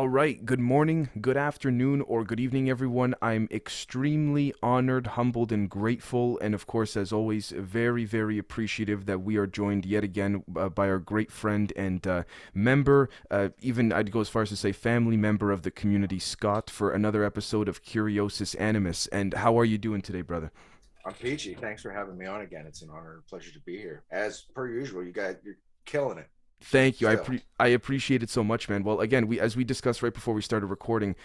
All right. Good morning, good afternoon, or good evening, everyone. I'm extremely honored, humbled, and grateful. And of course, as always, very, very appreciative that we are joined yet again by our great friend and member, even I'd go as far as to say family member of the community, Scott, for another episode of Curiosus Animus. And how are you doing today, brother? I'm peachy. Thanks for having me on again. It's an honor and pleasure to be here. As per usual, you're killing it Thank you. still. I appreciate it so much, man. Well, again, we as we discussed right before we started recording,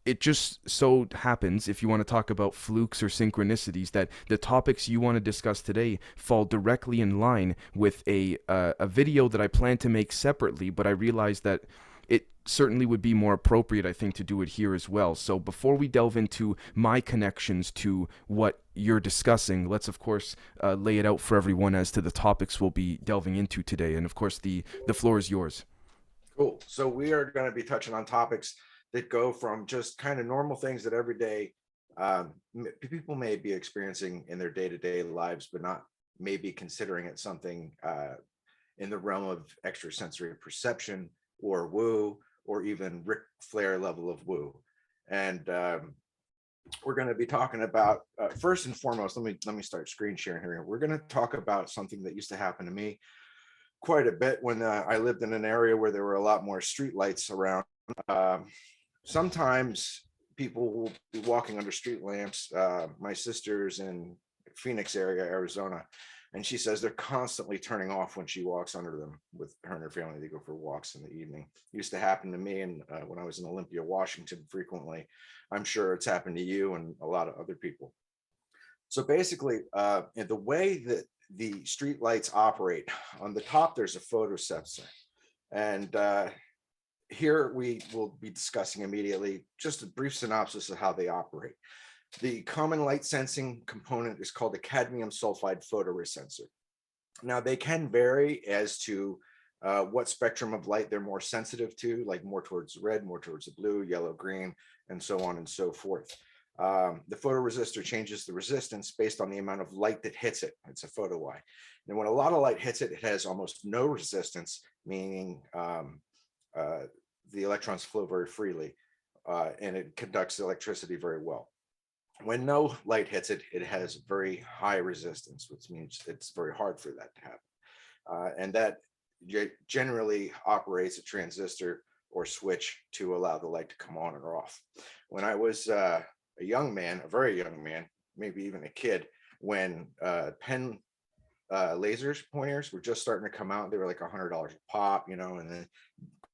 it just so happens, if you want to talk about flukes or synchronicities, that the topics you want to discuss today fall directly in line with a video that I plan to make separately, but I realized that it certainly would be more appropriate, I think, to do it here as well. So before we delve into my connections to what you're discussing, let's of course lay it out for everyone as to the topics we'll be delving into today. And of course, the floor is yours. Cool. So we are going to be touching on topics that go from just kind of normal things that every day people may be experiencing in their day-to-day lives, but not maybe considering it something in the realm of extrasensory perception or woo, or even Ric Flair level of woo. And we're going to be talking about first and foremost. Let me start screen sharing here. We're going to talk about something that used to happen to me quite a bit when I lived in an area where there were a lot more street lights around. Um, Sometimes people will be walking under street lamps. My sister's in Phoenix area, Arizona, and she says they're constantly turning off when she walks under them with her and her family. They go for walks in the evening. It used to happen to me, and when I was in Olympia, Washington, frequently. I'm sure it's happened to you and a lot of other people. So basically, the way that the street lights operate, on the top there's a photosensor, and here we will be discussing immediately just a brief synopsis of how they operate. The common light sensing component is called a cadmium sulfide photoresensor. Now, they can vary as to what spectrum of light they're more sensitive to, like more towards red, more towards the blue, yellow, green, and so on and so forth. The photoresistor changes the resistance based on the amount of light that hits it. It's a photo Y. And when a lot of light hits it, it has almost no resistance, meaning the electrons flow very freely, and it conducts electricity very well. When no light hits it, it has very high resistance, which means it's very hard for that to happen. And that generally operates a transistor or switch to allow the light to come on or off. When I was a young man, a very young man, maybe even a kid, when pen lasers pointers were just starting to come out, they were like $100 a pop, and then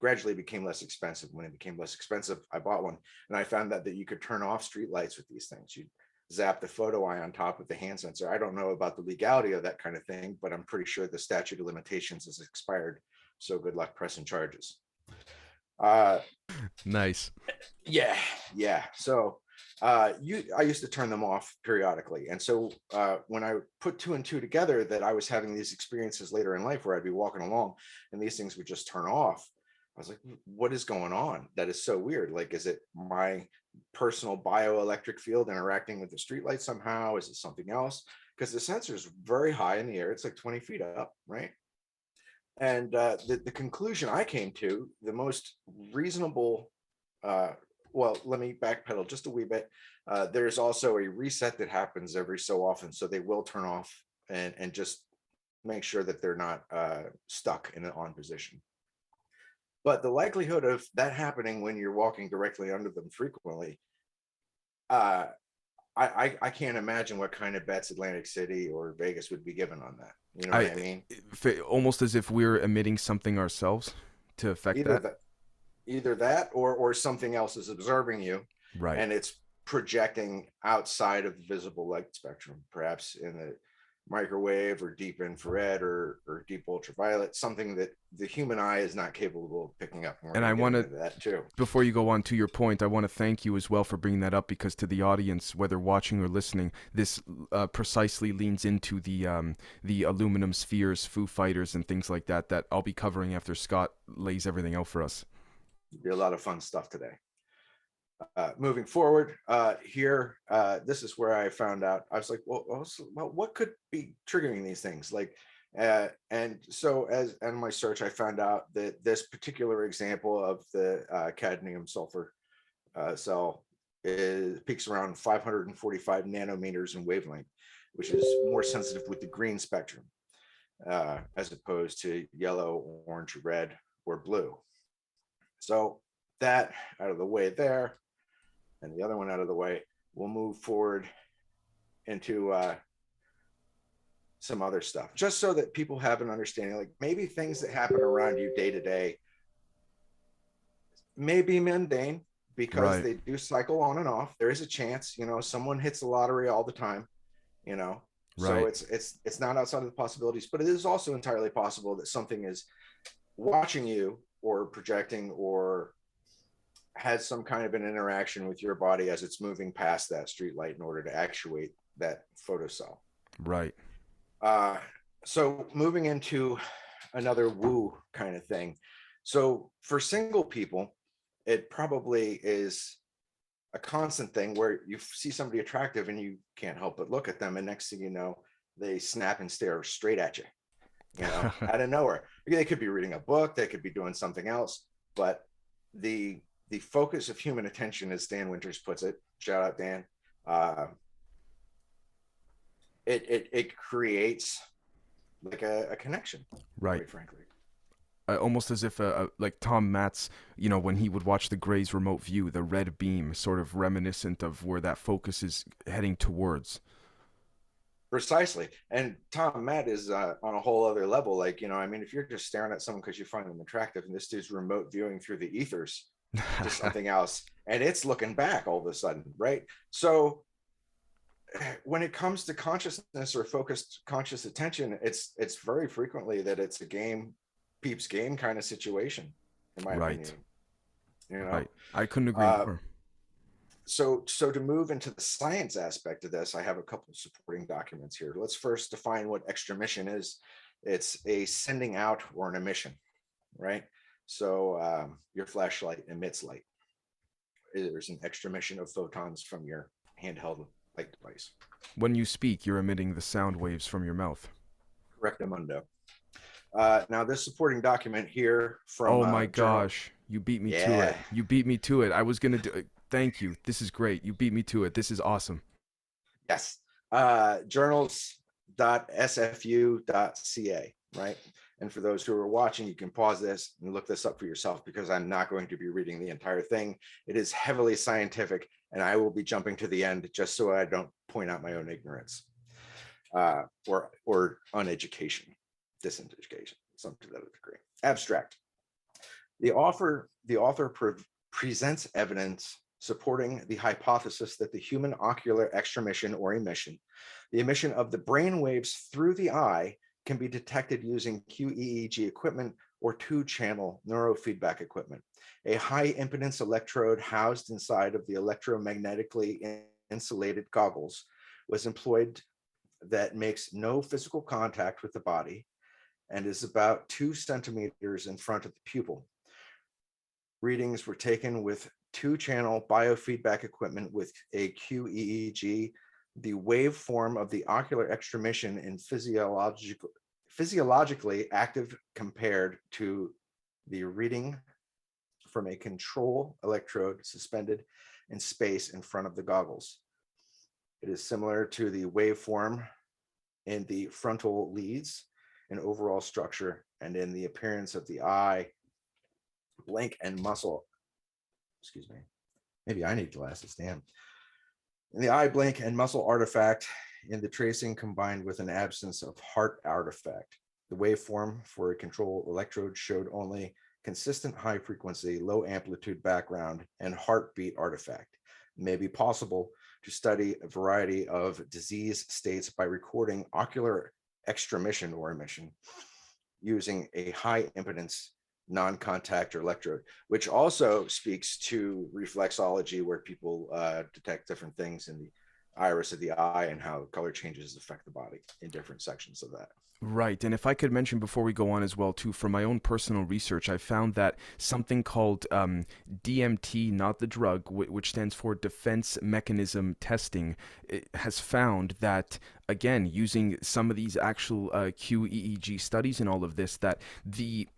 gradually became less expensive. When it became less expensive, I bought one, and I found that you could turn off street lights with these things. You zap the photo eye on top of the hand sensor. I don't know about the legality of that kind of thing, but I'm pretty sure the statute of limitations has expired. So good luck pressing charges. Uh, Nice. yeah, yeah. So I used to turn them off periodically, and so when I put two and two together, that I was having these experiences later in life where I'd be walking along and these things would just turn off. I was like, what is going on? That is so weird. Like, is it my personal bioelectric field interacting with the streetlight somehow? Is it something else? Because the sensor is very high in the air. It's like 20 feet up, right? And the conclusion I came to, the most reasonable, uh, well, let me backpedal just a wee bit. There's also a reset that happens every so often. So they will turn off and just make sure that they're not stuck in an on position. But the likelihood of that happening when you're walking directly under them frequently, uh, I can't imagine what kind of bets Atlantic City or Vegas would be given on that. You know what I I mean? almost as if we're emitting something ourselves to affect Either that. that, either that, or something else is observing you, Right. and it's projecting outside of the visible light spectrum, perhaps in the microwave or deep infrared or deep ultraviolet, something that the human eye is not capable of picking up. And we're And going I to get want to, into that too. before you go on to your point, I want to thank you as well for bringing that up because to the audience, whether watching or listening, this precisely leans into the aluminum spheres, Foo Fighters, and things like that that I'll be covering after Scott lays everything out for us. It'll be a lot of fun stuff today. Moving forward, here, this is where I found out. I was like, well, what could be triggering these things? Like, And so as in my search, I found out that this particular example of the cadmium sulfur cell peaks around 545 nanometers in wavelength, which is more sensitive with the green spectrum, as opposed to yellow, orange, red, or blue. So that out of the way there, and the other one out of the way, we'll move forward into some other stuff, just so that people have an understanding, like maybe things that happen around you day to day may be mundane because Right. they do cycle on and off. There is a chance, someone hits the lottery all the time, you know. So Right. it's not outside of the possibilities, but it is also entirely possible that something is watching you or projecting or has some kind of an interaction with your body as it's moving past that street light in order to actuate that photocell. Right. Uh, so moving into another woo kind of thing. So for single people, it probably is a constant thing where you see somebody attractive and you can't help but look at them, and next thing you know, they snap and stare straight at you, out of nowhere. They could be reading a book, they could be doing something else, but the focus of human attention, as Dan Winters puts it, shout out Dan, it creates like a connection, Right. quite frankly. Almost as if like Tom Matz, when he would watch the Gray's remote view, the red beam, sort of reminiscent of where that focus is heading towards. Precisely. And Tom Matt is on a whole other level. Like, if you're just staring at someone because you find them attractive, and this dude's remote viewing through the ethers to something else, and it's looking back all of a sudden, right? So when it comes to consciousness or focused conscious attention, it's very frequently that it's a game, peeps game kind of situation, in my Right. opinion. You know, Right. I couldn't agree uh, more. so to move into the science aspect of this, I have a couple of supporting documents here. Let's first define what extramission is. It's a sending out or an emission, right? So your flashlight emits light. There's an extramission of photons from your handheld light device. When you speak, you're emitting the sound waves from your mouth. Correctamundo. Now this supporting document here from Oh my journal, gosh, you beat me to yeah, it. You beat me to it. I was gonna do it. Thank you. This is great. You beat me to it. This is awesome. yes, journals.sfu.ca, right? And for those who are watching, you can pause this and look this up for yourself, because I'm not going to be reading the entire thing. It is heavily scientific, and I will be jumping to the end just so I don't point out my own ignorance or uneducation, diseducation, something to that degree. Abstract. The author presents evidence supporting the hypothesis that the human ocular extramission or emission, the emission of the brain waves through the eye, can be detected using QEEG equipment or two-channel neurofeedback equipment. A high impedance electrode housed inside of the electromagnetically insulated goggles was employed that makes no physical contact with the body and is about 2 centimeters in front of the pupil. Readings were taken with two-channel biofeedback equipment with a QEEG. The waveform of the ocular extramission in physiologically active compared to the reading from a control electrode suspended in space in front of the goggles. It is similar to the waveform in the frontal leads in overall structure and in the appearance of the eye, blink, and muscle. Excuse me. Maybe I need glasses, damn. In the eye, blink, and muscle artifact in the tracing combined with an absence of heart artifact. The waveform for a control electrode showed only consistent high frequency, low amplitude background, and heartbeat artifact. It may be possible to study a variety of disease states by recording ocular extramission or emission using a high impedance non-contact electrode, which also speaks to reflexology, where people detect different things in the iris of the eye and how color changes affect the body in different sections of that. Right. And if I could mention before we go on as well, too, from my own personal research, I found that something called DMT, not the drug, which stands for Defense Mechanism Testing, it has found that, again, using some of these actual QEEG studies and all of this, that the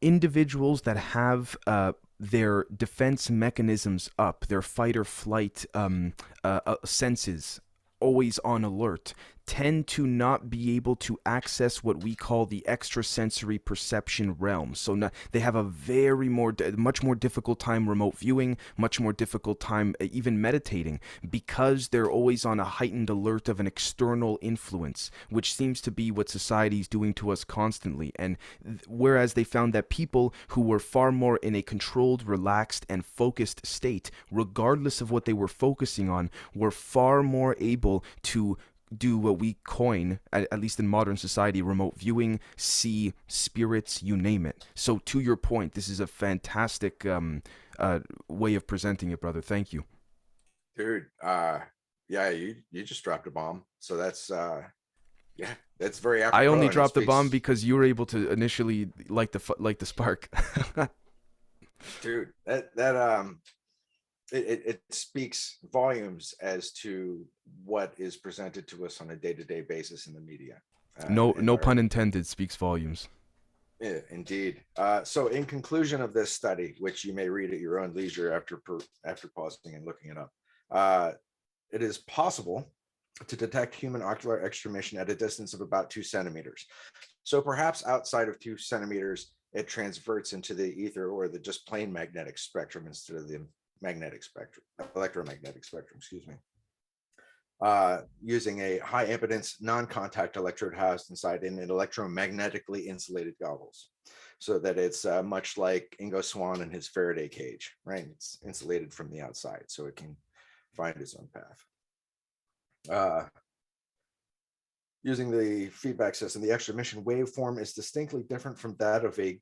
individuals that have their defense mechanisms up, their fight or flight senses always on alert, tend to not be able to access what we call the extrasensory perception realm. So they have a much more difficult time remote viewing, much more difficult time even meditating, because they're always on a heightened alert of an external influence, which seems to be what society is doing to us constantly. And whereas they found that people who were far more in a controlled, relaxed, and focused state, regardless of what they were focusing on, were far more able to do what we coin, at least in modern society, remote viewing, see spirits, you name it. So to your point, this is a fantastic way of presenting it, brother. Thank you. Dude, yeah, you just dropped a bomb. So that's yeah, that's very I only apropos, and it dropped the bomb speaks, because you were able to initially light the spark. dude, that it speaks volumes as to what is presented to us on a day-to-day basis in the media No pun environment. intended. Speaks volumes. Yeah, indeed. So, in conclusion of this study, which you may read at your own leisure after pausing and looking it up, it is possible to detect human ocular extramission at a distance of about 2 centimeters. So, perhaps outside of 2 centimeters, it transverts into the ether or the just plain magnetic spectrum instead of the magnetic spectrum, electromagnetic spectrum. Excuse me. Using a high impedance non-contact electrode housed inside an electromagnetically insulated goggles, so that it's much like Ingo Swann and his Faraday cage, right? It's insulated from the outside, so it can find its own path. Using the feedback system, the extramission waveform is distinctly different from that of a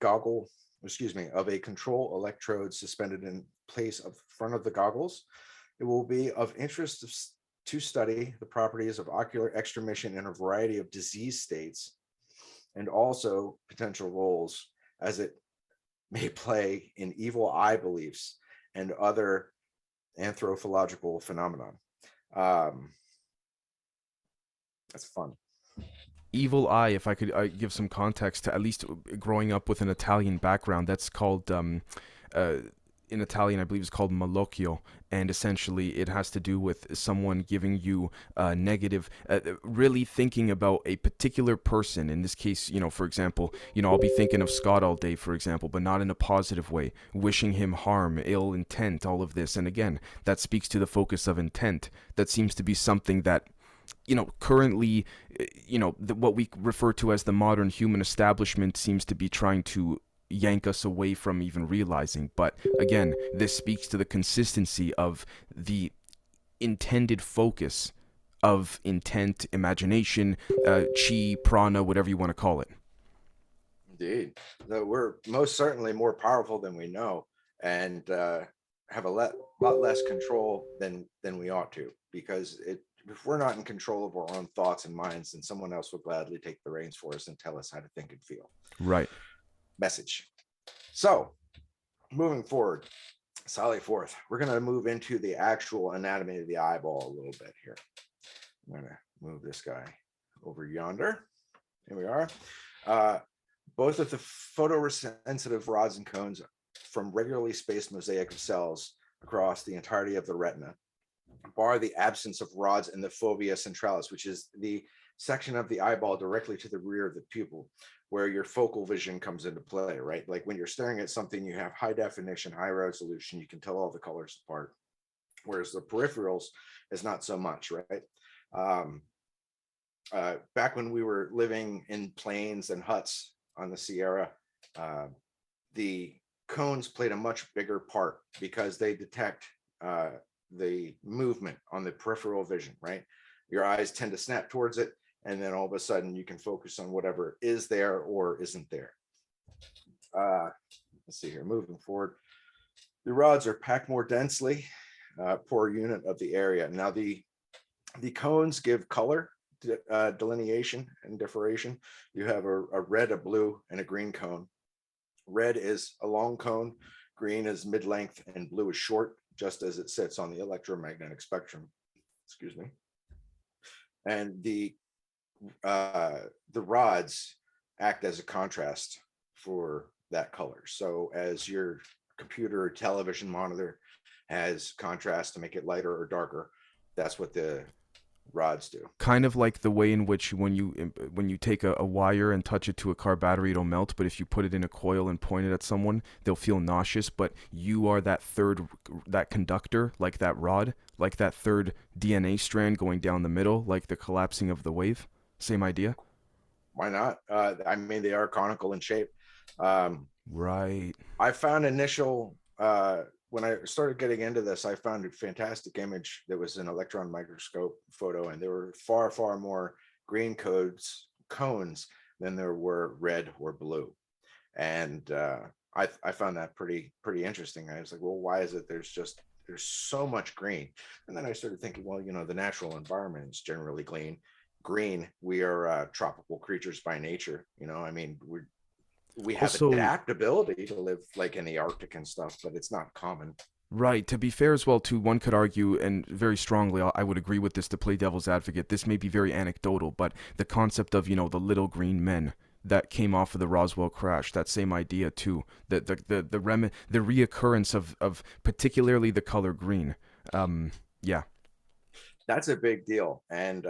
of a control electrode suspended in place of front of the goggles. It will be of interest to study the properties of ocular extramission in a variety of disease states, and also potential roles as it may play in evil eye beliefs and other anthropological phenomena. That's fun. Evil Eye, if I could give some context to at least growing up with an Italian background, that's called, in Italian, I believe it's called malocchio. And essentially, it has to do with someone giving you negative, really thinking about a particular person. In this case, for example, I'll be thinking of Scott all day, for example, but not in a positive way, wishing him harm, ill intent, all of this. And again, that speaks to the focus of intent. That seems to be something that currently, what we refer to as the modern human establishment seems to be trying to yank us away from even realizing. But again, this speaks to the consistency of the intended focus of intent, imagination, chi, prana, whatever you want to call it. Indeed, that we're most certainly more powerful than we know, and have a lot less control than we ought to. Because if we're not in control of our own thoughts and minds, then someone else will gladly take the reins for us and tell us how to think and feel. Right. Message. So, moving forward, sally forth. We're going to move into the actual anatomy of the eyeball a little bit here. I'm going to move this guy over yonder. Here we are. Both of the photosensitive rods and cones from regularly spaced mosaic of cells across the entirety of the retina, bar the absence of rods in the fovea centralis, which is the section of the eyeball directly to the rear of the pupil, where your focal vision comes into play, right? Like when you're staring at something, you have high definition, high resolution, you can tell all the colors apart. Whereas the peripherals is not so much, right? Back when we were living in plains and huts on the Sierra, the cones played a much bigger part because they detect the movement on the peripheral vision, right? Your eyes tend to snap towards it, and then all of a sudden you can focus on whatever is there or isn't there. Let's see here, moving forward. The rods are packed more densely per unit of the area. Now, the The cones give color delineation and differentiation. You have a red, a blue, and a green cone. Red is a long cone, green is mid-length, and blue is short, just as it sits on the electromagnetic spectrum. Excuse me. And the rods act as a contrast for that color. So as your computer or television monitor has contrast to make it lighter or darker, that's what the rods do. Kind of like the way in which when you take a wire and touch it to a car battery, it'll melt, but if you put it in a coil and point it at someone, they'll feel nauseous, but you are that conductor, like that rod, like that third DNA strand going down the middle, like the collapsing of the wave. Same idea. Why not? I mean, they are conical in shape. Um, Right. I found initial when I started getting into this, I found a fantastic image that was an electron microscope photo, and there were far, far more green cones than there were red or blue. And I found that pretty interesting. I was like, well, why is it there's so much green? And then I started thinking, well, the natural environment is generally green. We are tropical creatures by nature. I mean, we have Also, adaptability to live like in the Arctic and stuff, but it's not common. right. To be fair as well, too, one could argue, and very strongly, I would agree with this to play devil's advocate. This may be very anecdotal, but the concept of, the little green men that came off of the Roswell crash, that same idea too, the reoccurrence of particularly the color green. Yeah. That's a big deal. And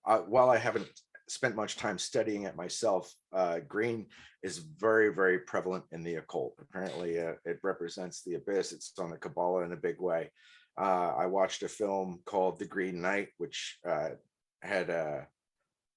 while I haven't spent much time studying it myself, green is very, very prevalent in the occult. Apparently, it represents the abyss. It's on the Kabbalah in a big way. I watched a film called The Green Knight, which had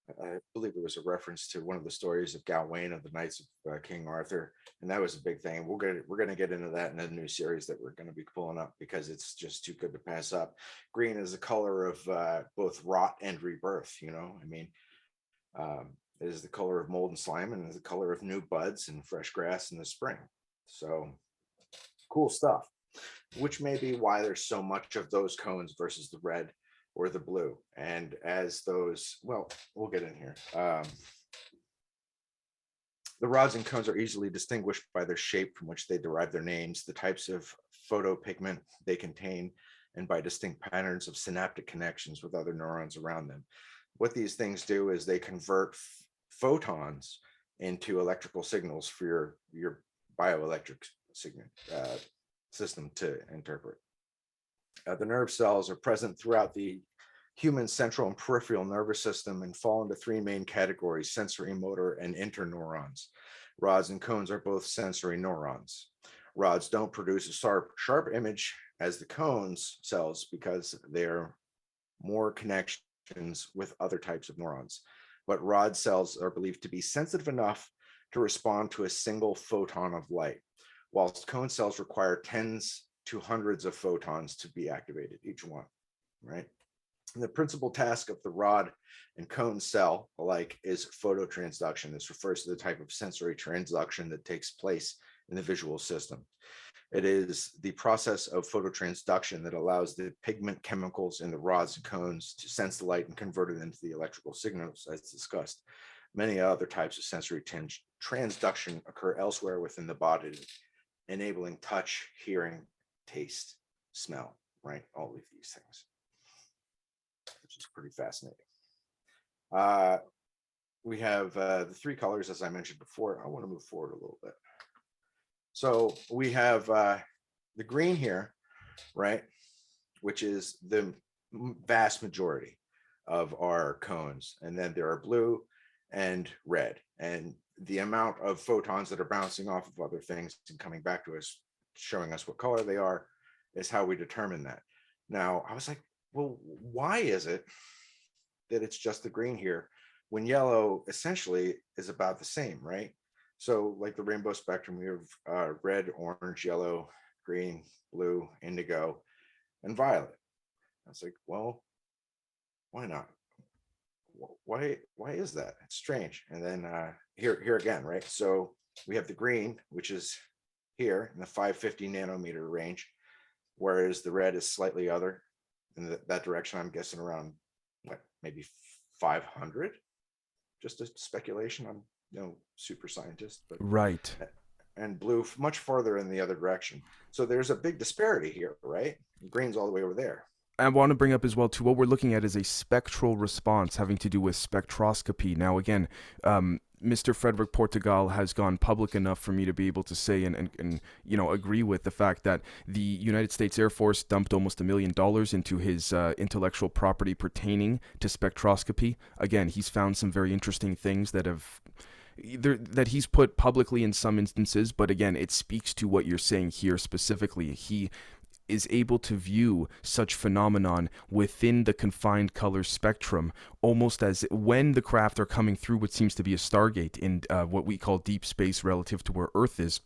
I believe it was a reference to one of the stories of Gawain of the Knights of King Arthur, and that was a big thing. We're gonna get into that in a new series that we're gonna be pulling up because it's just too good to pass up. Green is the color of both rot and rebirth. I mean, it is the color of mold and slime, and is the color of new buds and fresh grass in the spring. So cool stuff. Which may be why there's so much of those cones versus the red or the blue. And as those, well, we'll get in here. The rods and cones are easily distinguished by their shape from which they derive their names, the types of photopigment they contain, and by distinct patterns of synaptic connections with other neurons around them. What these things do is they convert photons into electrical signals for your bioelectric system to interpret. The nerve cells are present throughout the human central and peripheral nervous system and fall into three main categories: sensory, motor, and interneurons. Rods and cones are both sensory neurons. Rods don't produce a sharp image as the cones cells because they're more connections with other types of neurons. But rod cells are believed to be sensitive enough to respond to a single photon of light, whilst cone cells require tens to hundreds of photons to be activated, each one, right? And the principal task of the rod and cone cell alike is phototransduction. This refers to the type of sensory transduction that takes place in the visual system. It is the process of phototransduction that allows the pigment chemicals in the rods and cones to sense the light and convert it into the electrical signals, as discussed. Many other types of sensory transduction occur elsewhere within the body, enabling touch, hearing, taste, smell, right? All of these things, which is pretty fascinating. We have the three colors, as I mentioned before. I want to move forward a little bit. So we have the green here, right, which is the vast majority of our cones. And then there are blue and red. And the amount of photons that are bouncing off of other things and coming back to us, showing us what color they are, is how we determine that. Now, I was like, well, why is it that it's just the green here when yellow essentially is about the same, right? So like the rainbow spectrum, we have red, orange, yellow, green, blue, indigo, and violet. I was like, well, why not? Why is that? It's strange. And then here again, right? So we have the green, which is here in the 550 nanometer range, whereas the red is slightly other in that direction. I'm guessing around what, maybe 500. Just a speculation. I'm no super scientist, but Right. and blue much farther in the other direction. So there's a big disparity here, right? Green's all the way over there. I want to bring up as well too. What we're looking at is a spectral response having to do with spectroscopy. Now, again, Mr. Frederick Portugal has gone public enough for me to be able to say and agree with the fact that the United States Air Force dumped almost $1 million into his intellectual property pertaining to spectroscopy. Again, he's found some very interesting things that he's put publicly in some instances, but again, it speaks to what you're saying here specifically. He is able to view such phenomenon within the confined color spectrum, almost as when the craft are coming through what seems to be a stargate in what we call deep space relative to where Earth is,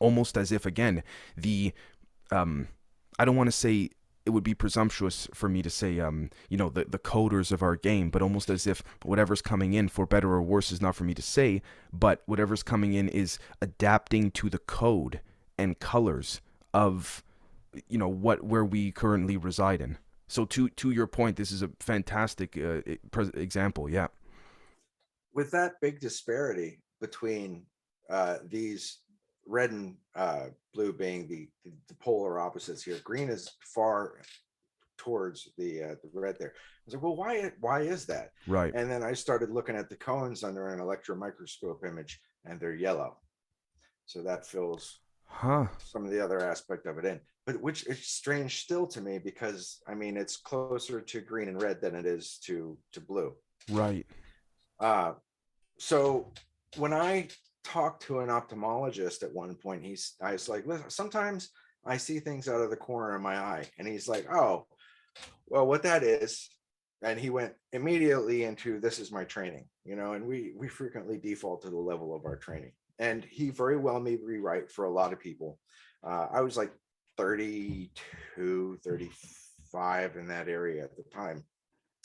almost as if, again, I don't want to say, it would be presumptuous for me to say, the coders of our game, but almost as if whatever's coming in, for better or worse, is not for me to say, but whatever's coming in is adapting to the code and colors of where we currently reside in. So to your point, this is a fantastic example. Yeah. With that big disparity between these red and blue being the polar opposites here, green is far towards the red there. I was like, well, why is that? Right. And then I started looking at the cones under an electron microscope image, and they're yellow. So that fills Huh. some of the other aspect of it in, but which is strange still to me, because I mean it's closer to green and red than it is to blue. Right. So when I talked to an ophthalmologist at one point, I was like, listen, sometimes I see things out of the corner of my eye, and he's like, oh, well, what that is. And he went immediately into, this is my training, and we frequently default to the level of our training. And he very well may be right for a lot of people. I was like 32, 35 in that area at the time.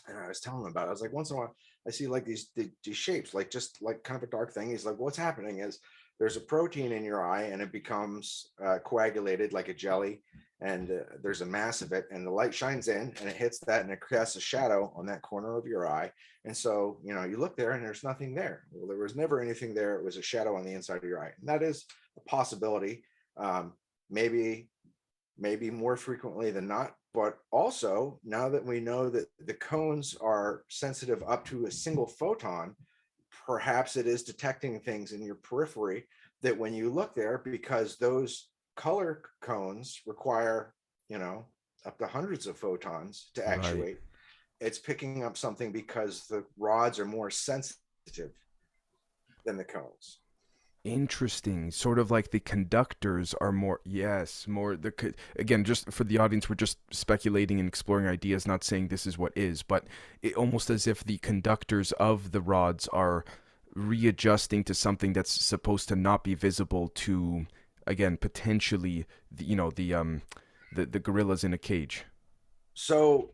And I was telling him about it. I was like, once in a while, I see like these shapes, like just like kind of a dark thing. He's like, what's happening is there's a protein in your eye, and it becomes coagulated like a jelly. And there's a mass of it, and the light shines in and it hits that, and it casts a shadow on that corner of your eye. And so, you look there and there's nothing there. Well, there was never anything there. It was a shadow on the inside of your eye. And that is a possibility. Maybe more frequently than not. But also, now that we know that the cones are sensitive up to a single photon, perhaps it is detecting things in your periphery that when you look there, because those color cones require, up to hundreds of photons to Right. actuate, it's picking up something because the rods are more sensitive than the cones. Interesting. Sort of like the conductors are more, yes, more again, just for the audience, we're just speculating and exploring ideas, not saying this is what is, but it almost as if the conductors of the rods are readjusting to something that's supposed to not be visible to, again, potentially the gorillas in a cage. So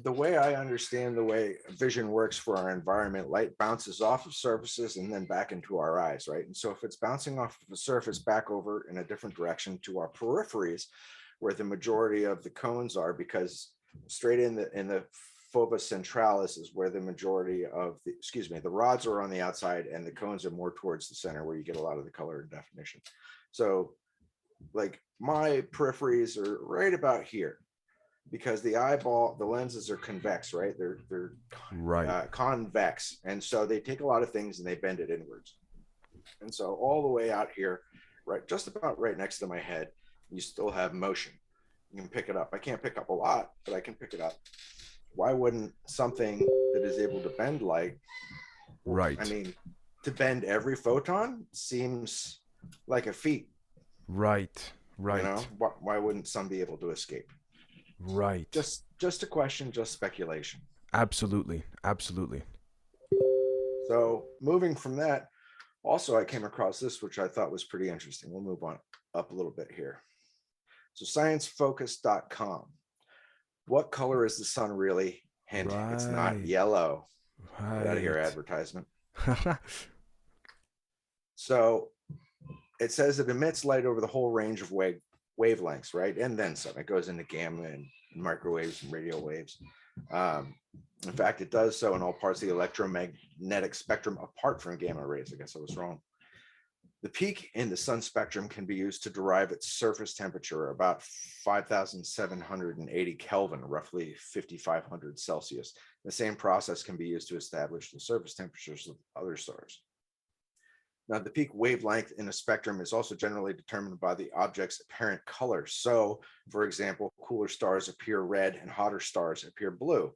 the way I understand the way vision works for our environment, light bounces off of surfaces and then back into our eyes, right? And so if it's bouncing off of a surface back over in a different direction to our peripheries, where the majority of the cones are, because straight in the fova centralis is where the majority of the rods are on the outside, and the cones are more towards the center, where you get a lot of the color and definition. So like my peripheries are right about here, because the lenses are convex, right? They're Right. convex, and so they take a lot of things and they bend it inwards. And so all the way out here, right, just about right next to my head, you still have motion. You can pick it up. I can't pick up a lot, but I can pick it up. Why wouldn't something that is able to bend light? I Right. mean, to bend every photon seems like a feat. Right. Right. Why wouldn't some be able to escape? Right. Just a question, just speculation. Absolutely. Absolutely. So moving from that, also I came across this, which I thought was pretty interesting. We'll move on up a little bit here. So sciencefocus.com. What color is the sun really? Hint, it's not Right. yellow. Get out of here, Right. advertisement. So it says it emits light over the whole range of wavelengths, right? And then some. It goes into gamma and microwaves and radio waves. In fact, it does so in all parts of the electromagnetic spectrum apart from gamma rays. I guess I was wrong. The peak in the sun spectrum can be used to derive its surface temperature, about 5,780 Kelvin, roughly 5,500 Celsius. The same process can be used to establish the surface temperatures of other stars. Now, the peak wavelength in a spectrum is also generally determined by the object's apparent color. So, for example, cooler stars appear red and hotter stars appear blue,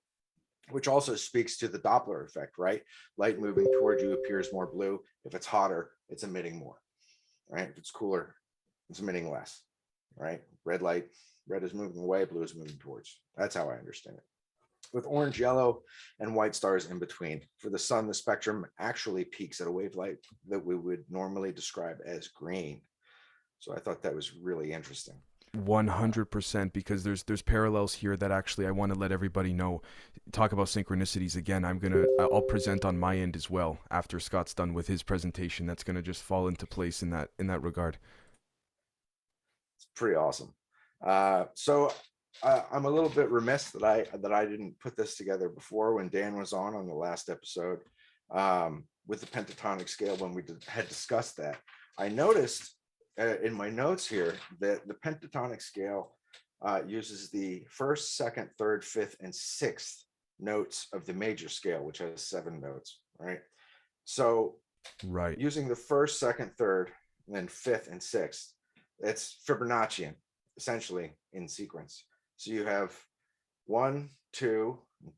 which also speaks to the Doppler effect, right? Light moving toward you appears more blue. If it's hotter, it's emitting more, right? If it's cooler, it's emitting less, right? Red light, red is moving away, blue is moving towards. That's how I understand it. With orange, yellow, and white stars in between. For the sun, the spectrum actually peaks at a wavelength that we would normally describe as green. So I thought that was really interesting. 100%, because there's parallels here that actually I want to let everybody know. Talk about synchronicities again. I'll present on my end as well after Scott's done with his presentation. That's gonna just fall into place in that regard. It's pretty awesome. So I'm a little bit remiss that I didn't put this together before when Dan was on the last episode with the pentatonic scale when we had discussed that. I noticed in my notes here that the pentatonic scale uses the first, second, third, fifth, and sixth notes of the major scale, which has 7 notes, right? So right, using the first, second, third, and then fifth and sixth, it's Fibonaccian, essentially in sequence. So you have 1, 2,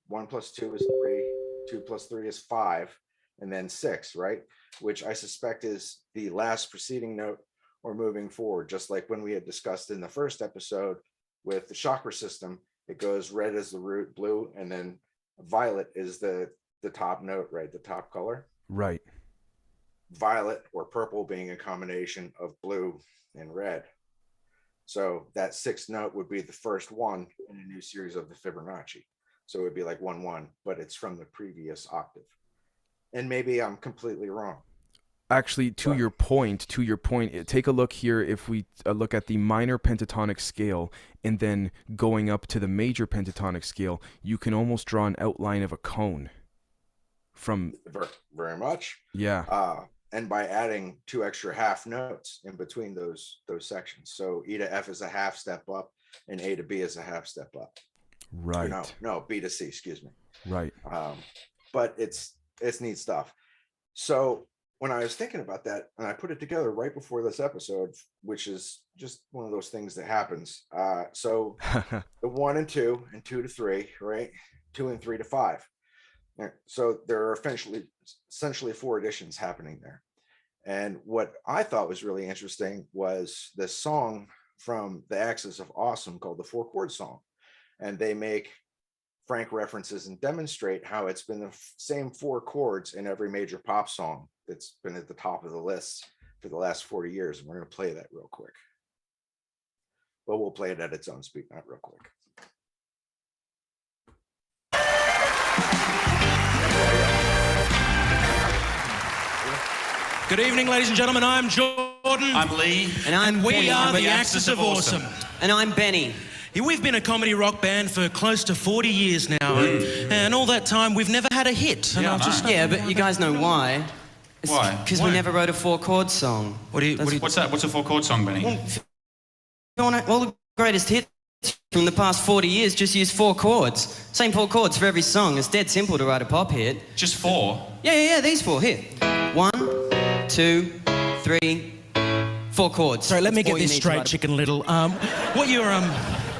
1 plus 2 is 3, 2 plus 3 is 5, and then 6, right? Which I suspect is the last preceding note or moving forward, just like when we had discussed in the first episode with the chakra system. It goes red as the root, blue, and then violet is the top note, right? The top color. Right. Violet or purple being a combination of blue and red. So that 6th note would be the first one in a new series of the Fibonacci. So it would be like 1, 1, but it's from the previous octave. And maybe I'm completely wrong. Actually, to your point, take a look here. If we look at the minor pentatonic scale and then going up to the major pentatonic scale, you can almost draw an outline of a cone. From very much. Yeah. And by adding 2 extra half notes in between those sections. So E to F is a half step up and A to B is a half step up. Right. No, B to C, excuse me. Right. But it's neat stuff. So when I was thinking about that, and I put it together right before this episode, which is just one of those things that happens. So the 1 and 2 and 2 to 3, right? 2 and 3 to 5. So there are essentially 4 additions happening there. And what I thought was really interesting was this song from the Axis of Awesome called the 4-Chord Song. And they make frank references and demonstrate how it's been the same 4 chords in every major pop song that's been at the top of the list for the last 40 years. And we're going to play that real quick. But we'll play it at its own speed, not real quick. Good evening, ladies and gentlemen. I'm Jordan. I'm Lee. And we are the Axis of Awesome. And I'm Benny. We've been a comedy rock band for close to 40 years now. And all that time, we've never had a hit. Yeah, but you guys know why. Why? Because we never wrote a 4-chord song. What's that? What's a 4-chord song, Benny? Well, all the greatest hits from the past 40 years just use 4 chords. Same 4 chords for every song. It's dead simple to write a pop hit. Just 4? Yeah, these 4. Here. 1, 2, 3, 4 chords. Sorry, let me That's get all you this need to straight, write a- Chicken Little.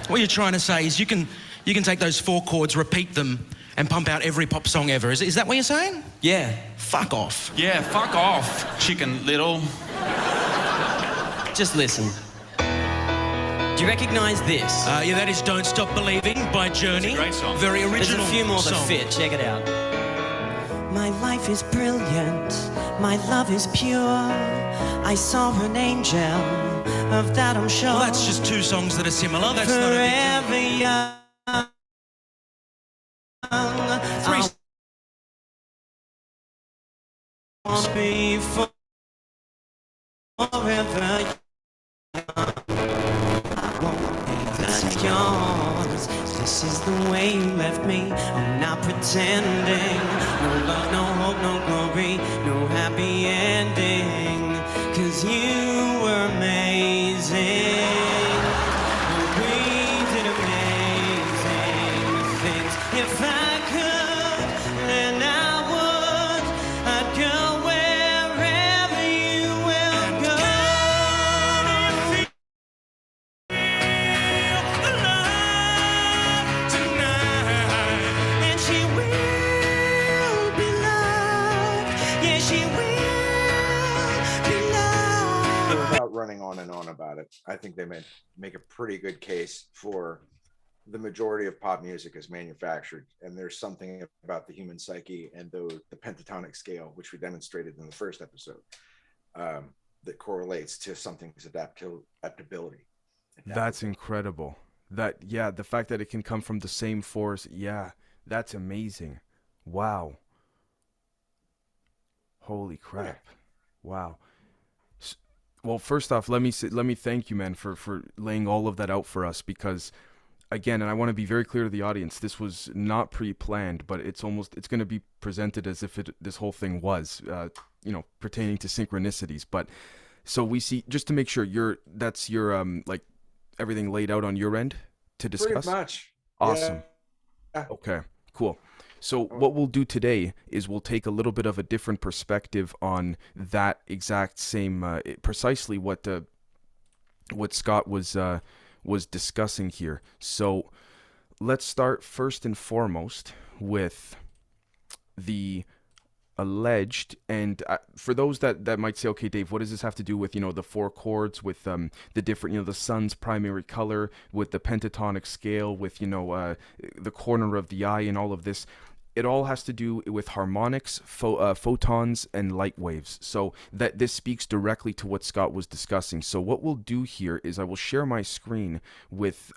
What you're trying to say is you can take those 4 chords, repeat them, and pump out every pop song ever. Is that what you're saying? Yeah. Fuck off. Yeah, fuck off, Chicken Little. Just listen. Do you recognize this? Yeah, that is Don't Stop Believing by Journey. It's a great song. Very There's original a few more that song. fit. Check it out. My life is brilliant. My love is pure. I saw an angel. Of that I'm sure. Well, that's just 2 songs that are similar. That's not a Forever young. Three. I'll be forever young. I won't be that yours. This is the way you left me. I'm not pretending. No love, no hope, no glory, no happy ending. 'Cause you were amazing. We did amazing things. If I could, then I would. I'd go wherever you will go. And she will be loved. Yeah, she will be loved. Without running on and on about it, I think they make a pretty good case for the majority of pop music is manufactured, and there's something about the human psyche and the pentatonic scale, which we demonstrated in the first episode, that correlates to something's adaptability. That's incredible. That, yeah, the fact that it can come from the same force, yeah, that's amazing. Wow. Holy crap. Wow. Well, first off, let me thank you, man, for laying all of that out for us, because again, and I want to be very clear to the audience, this was not pre-planned, but it's going to be presented as if this whole thing was, pertaining to synchronicities. But so we see, just to make sure that's your like everything laid out on your end to discuss. Pretty much. Awesome. Yeah. Okay, cool. So what we'll do today is we'll take a little bit of a different perspective on that exact same, precisely what Scott was discussing here. So let's start first and foremost with the alleged, and for those that might say, okay, Dave, what does this have to do with, the four chords, with the different, the sun's primary color, with the pentatonic scale, with, the corner of the eye and all of this? It all has to do with harmonics, photons, and light waves. So that this speaks directly to what Scott was discussing. So what we'll do here is I will share my screen with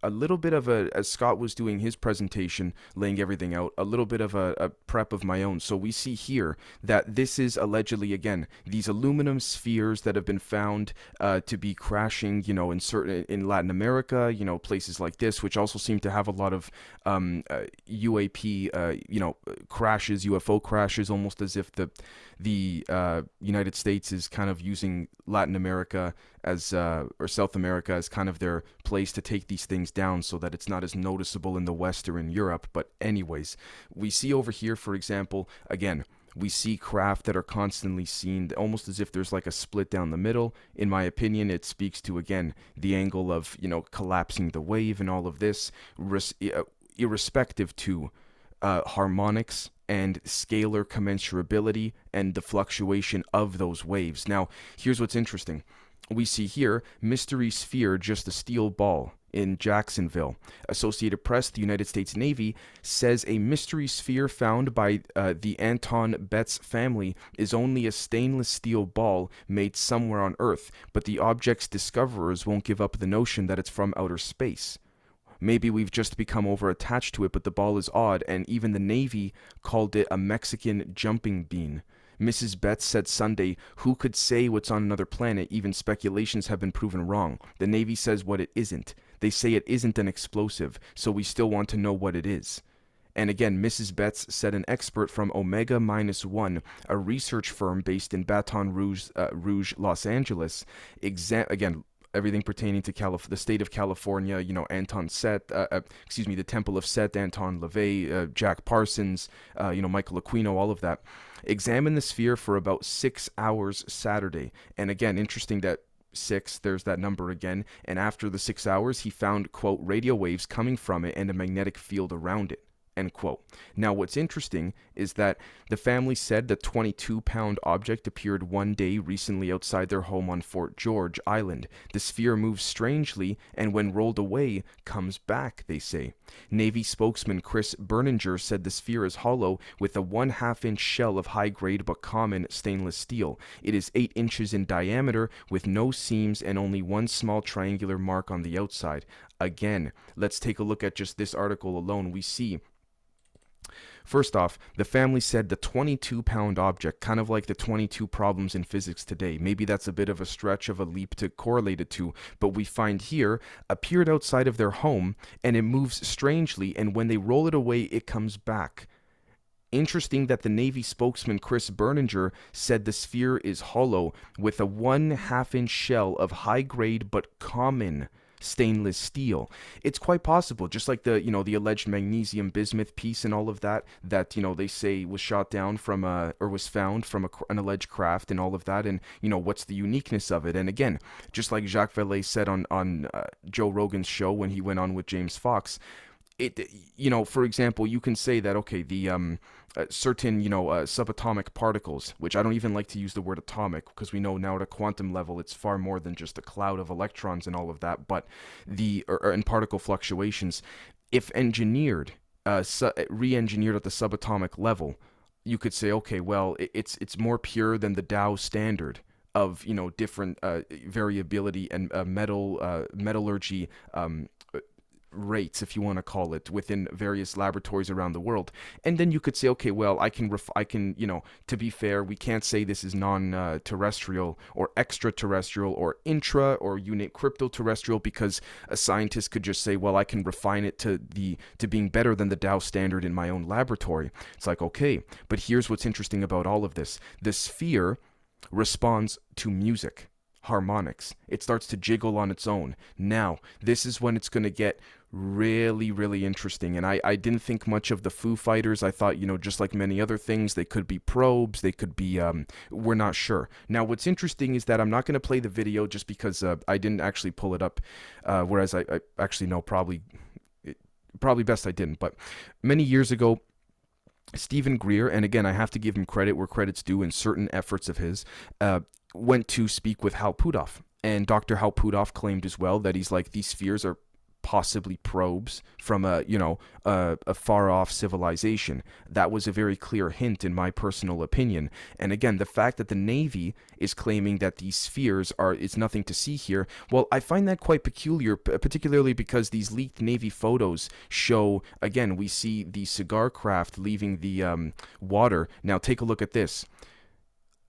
a little bit of as Scott was doing his presentation, laying everything out, a little bit of a prep of my own. So we see here that this is allegedly, again, these aluminum spheres that have been found to be crashing, in Latin America, places like this, which also seem to have a lot of UAP, crashes, UFO crashes, almost as if the United States is kind of using Latin America as or South America as kind of their place to take these things down, so that it's not as noticeable in the West or in Europe. But anyways, we see over here, for example, again, we see craft that are constantly seen, almost as if there's like a split down the middle. In my opinion, it speaks to, again, the angle of, collapsing the wave and all of this, irrespective to harmonics and scalar commensurability and the fluctuation of those waves. Now, here's what's interesting. We see here, mystery sphere, just a steel ball in Jacksonville. Associated Press, the United States Navy, says a mystery sphere found by the Anton Betts family is only a stainless steel ball made somewhere on Earth, but the object's discoverers won't give up the notion that it's from outer space. Maybe we've just become over-attached to it, but the ball is odd, and even the Navy called it a Mexican jumping bean. Mrs. Betts said Sunday, "Who could say what's on another planet? Even speculations have been proven wrong. The Navy says what it isn't. They say it isn't an explosive, so we still want to know what it is." And again, Mrs. Betts said an expert from Omega-1, a research firm based in Baton Rouge, Los Angeles, again, everything pertaining to the state of California, Anton Set, the Temple of Set, Anton LaVey, Jack Parsons, Michael Aquino, all of that, examined the sphere for about 6 hours Saturday. And again, interesting that 6, there's that number again. And after the 6 hours, he found, quote, radio waves coming from it and a magnetic field around it, end quote. Now, what's interesting is that the family said the 22-pound object appeared one day recently outside their home on Fort George Island. The sphere moves strangely, and when rolled away, comes back, they say. Navy spokesman Chris Berninger said the sphere is hollow with a 1/2-inch shell of high-grade but common stainless steel. It is 8 inches in diameter with no seams and only one small triangular mark on the outside. Again, let's take a look at just this article alone. We see First off, the family said the 22-pound object, kind of like the 22 problems in physics today. Maybe that's a bit of a stretch of a leap to correlate it to, but we find here appeared outside of their home and it moves strangely, and when they roll it away, it comes back. Interesting that the Navy spokesman Chris Berninger said the sphere is hollow with a 1/2-inch shell of high-grade but common stainless steel. It's quite possible, just like the the alleged magnesium bismuth piece and all of that they say was shot down from or was found from an alleged craft and all of that, and what's the uniqueness of it. And again, just like Jacques Vallée said on Joe Rogan's show when he went on with James Fox, for example, you can say that, okay, the certain subatomic particles, which I don't even like to use the word atomic because we know now at a quantum level it's far more than just a cloud of electrons and all of that, but and particle fluctuations, if engineered, re-engineered at the subatomic level, you could say, okay, well, it's more pure than the Dow standard of different variability and metallurgy rates, if you want to call it, within various laboratories around the world. And then you could say, okay, well, I can to be fair, we can't say this is non-terrestrial or extraterrestrial or intra or unit crypto-terrestrial, because a scientist could just say, well, I can refine it to being better than the Dow standard in my own laboratory. It's like, okay, but here's what's interesting about all of this. The sphere responds to music, harmonics. It starts to jiggle on its own. Now, this is when it's going to get really, really interesting. And I didn't think much of the Foo Fighters. I thought, just like many other things, they could be probes, they could be, we're not sure. Now, what's interesting is that I'm not going to play the video just because I didn't actually pull it up, whereas I actually know probably best I didn't. But many years ago, Stephen Greer, and again, I have to give him credit where credit's due in certain efforts of his, went to speak with Hal Puthoff. And Dr. Hal Puthoff claimed as well that he's like, these spheres are possibly probes from a far off civilization. That was a very clear hint in my personal opinion. And again, the fact that the Navy is claiming that these spheres it's nothing to see here, well, I find that quite peculiar, particularly because these leaked Navy photos show, again, we see the cigar craft leaving the water. Now take a look at this.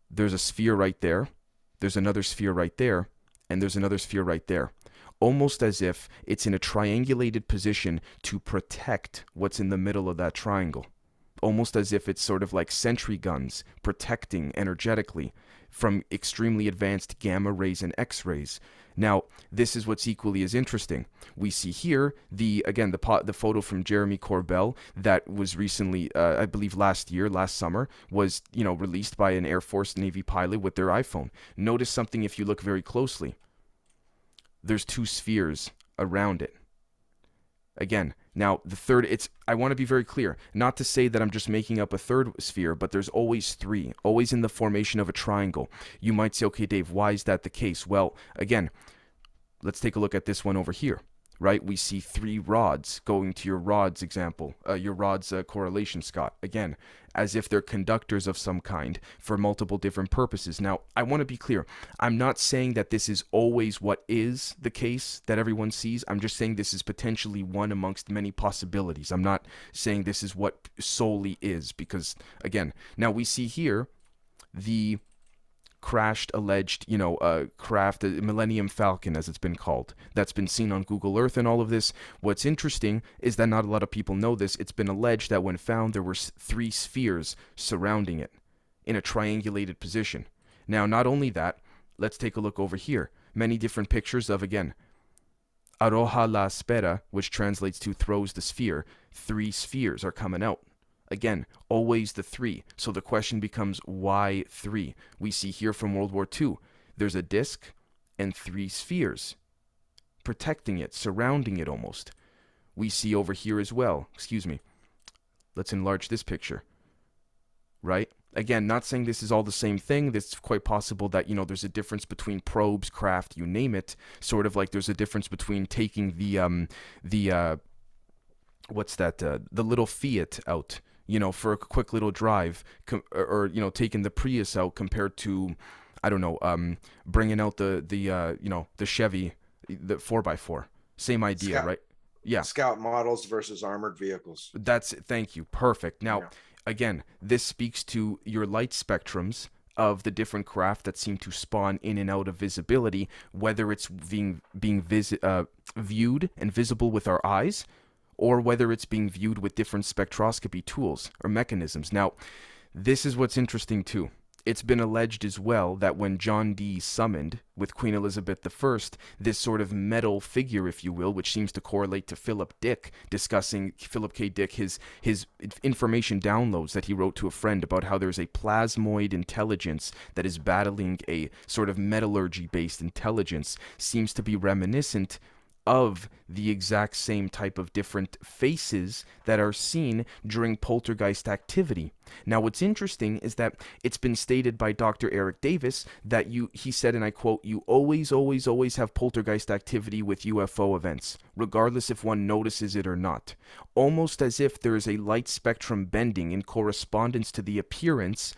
There's a sphere right there, there's another sphere right there, and there's another sphere right there. Almost as if it's in a triangulated position to protect what's in the middle of that triangle. Almost as if it's sort of like sentry guns protecting energetically from extremely advanced gamma rays and X-rays. Now, this is what's equally as interesting. We see here the photo from Jeremy Corbell that was recently, I believe last summer, was released by an Air Force Navy pilot with their iPhone. Notice something if you look very closely. There's two spheres around it. Again, now the third, I want to be very clear, not to say that I'm just making up a third sphere, but there's always three, always in the formation of a triangle. You might say, okay, Dave, why is that the case? Well, again, let's take a look at this one over here, right? We see three rods, going to your rods example, your rods correlation, Scott. Again, as if they're conductors of some kind for multiple different purposes. Now, I want to be clear. I'm not saying that this is always what is the case that everyone sees. I'm just saying this is potentially one amongst many possibilities. I'm not saying this is what solely is, because, again, now we see here the crashed alleged craft, Millennium Falcon as it's been called, that's been seen on Google Earth and all of this. What's interesting is that not a lot of people know this. It's been alleged that when found, there were three spheres surrounding it in a triangulated position. Now, not only that, let's take a look over here. Many different pictures of, again, Arroja la Espera, which translates to throws the sphere. Three spheres are coming out. Again, always the three. So the question becomes, why three? We see here from World War II, there's a disc and three spheres protecting it, surrounding it almost. We see over here as well, let's enlarge this picture, right? Again, not saying this is all the same thing. It's quite possible that, there's a difference between probes, craft, you name it. Sort of like there's a difference between taking the little Fiat out, for a quick little drive, or taking the Prius out compared to, I don't know, bringing out the Chevy, the 4x4. Same idea, Scott, right? Yeah. Scout models versus armored vehicles. Thank you. Perfect. Now, Yeah. again, this speaks to your light spectrums of the different craft that seem to spawn in and out of visibility, whether it's viewed and visible with our eyes, or whether it's being viewed with different spectroscopy tools or mechanisms. Now, this is what's interesting too. It's been alleged as well that when John Dee summoned with Queen Elizabeth I this sort of metal figure, if you will, which seems to correlate to Philip Dick, discussing Philip K. Dick, his information downloads that he wrote to a friend about how there's a plasmoid intelligence that is battling a sort of metallurgy-based intelligence, seems to be reminiscent of the exact same type of different faces that are seen during poltergeist activity. Now, what's interesting is that it's been stated by Dr. Eric Davis that he said, and I quote, "You always, always, always have poltergeist activity with UFO events, regardless if one notices it or not. Almost as if there is a light spectrum bending in correspondence to the appearance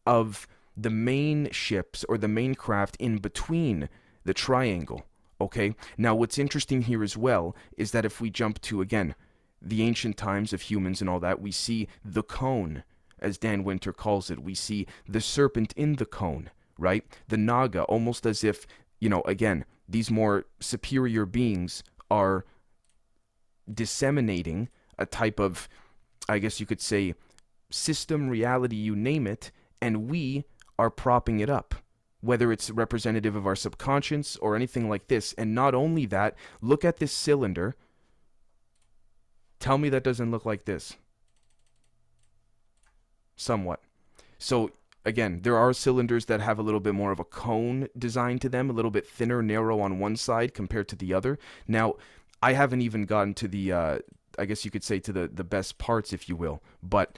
of the main ships or the main craft in between the triangle." Okay, now what's interesting here as well is that if we jump to, again, the ancient times of humans and all that, we see the cone, as Dan Winter calls it. We see the serpent in the cone, right? The Naga, almost as if, again, these more superior beings are disseminating a type of, I guess you could say, system, reality, you name it, and we are propping it up, whether it's representative of our subconscious or anything like this. And not only that, look at this cylinder. Tell me that doesn't look like this. Somewhat. So, again, there are cylinders that have a little bit more of a cone design to them, a little bit thinner, narrow on one side compared to the other. Now, I haven't even gotten to the, I guess you could say, to the best parts, if you will. But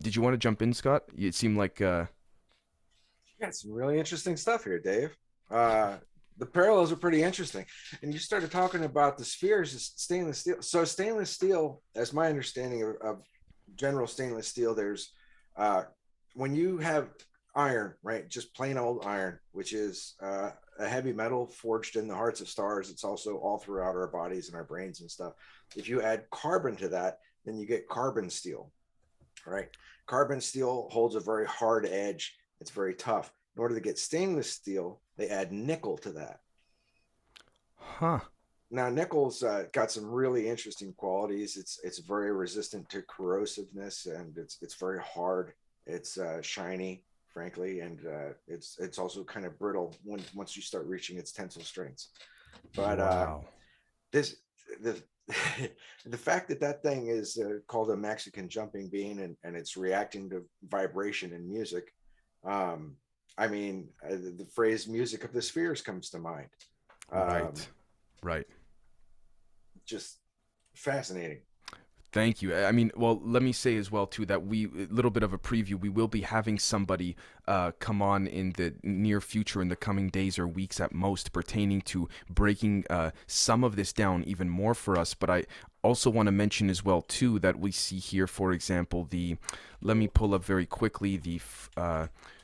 did you want to jump in, Scott? It seemed like... You got some really interesting stuff here, Dave. The parallels are pretty interesting. And you started talking about the spheres of stainless steel. So stainless steel, as my understanding of general stainless steel, there's when you have iron, right? Just plain old iron, which is a heavy metal forged in the hearts of stars. It's also all throughout our bodies and our brains and stuff. If you add carbon to that, then you get carbon steel, right? Carbon steel holds a very hard edge. It's very tough. In order to get stainless steel, they add nickel to that. Huh. Now, nickel's got some really interesting qualities. It's very resistant to corrosiveness, and it's very hard. It's shiny, frankly, and it's also kind of brittle once you start reaching its tensile strengths. But wow. the the fact that thing is called a Mexican jumping bean, and it's reacting to vibration in music. I mean, the phrase "music of the spheres" comes to mind. Right. Just fascinating. Thank you. I mean, well, let me say as well too that a little bit of a preview. We will be having somebody come on in the near future, in the coming days or weeks at most, pertaining to breaking some of this down even more for us. But I also want to mention as well too that we see here, for example, let me pull up very quickly the